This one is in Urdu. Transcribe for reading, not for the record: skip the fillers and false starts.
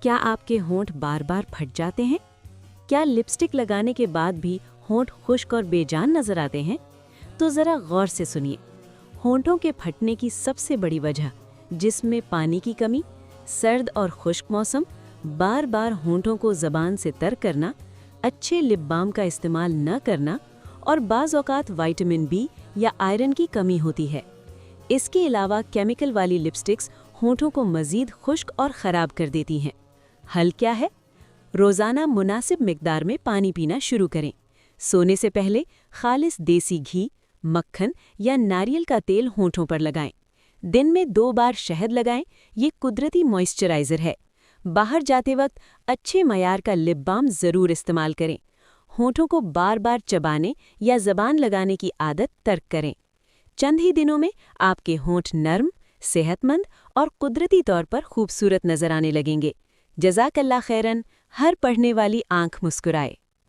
کیا آپ کے ہونٹ بار بار پھٹ جاتے ہیں؟ کیا لپسٹک لگانے کے بعد بھی ہونٹ خشک اور بے جان نظر آتے ہیں؟ تو ذرا غور سے سنیے۔ ہونٹوں کے پھٹنے کی سب سے بڑی وجہ جسم میں پانی کی کمی، سرد اور خشک موسم، بار بار ہونٹوں کو زبان سے تر کرنا، اچھے لپ بام کا استعمال نہ کرنا اور بعض اوقات وائٹامن بی یا آئرن کی کمی ہوتی ہے۔ اس کے علاوہ کیمیکل والی لپسٹکس ہونٹوں کو مزید خشک اور خراب کر دیتی ہیں۔ حل کیا ہے؟ روزانہ مناسب مقدار میں پانی پینا شروع کریں۔ سونے سے پہلے خالص دیسی گھی، مکھن یا ناریل کا تیل ہونٹوں پر لگائیں۔ دن میں 2 بار شہد لگائیں، یہ قدرتی موئسچرائزر ہے۔ باہر جاتے وقت اچھے معیار کا لپ بام ضرور استعمال کریں۔ ہونٹوں کو بار بار چبانے یا زبان لگانے کی عادت ترک کریں۔ چند ہی دنوں میں آپ کے ہونٹ نرم، صحت مند اور قدرتی طور پر خوبصورت نظر آنے لگیں گے۔ جزاک اللہ خیراً۔ ہر پڑھنے والی آنکھ مسکرائے۔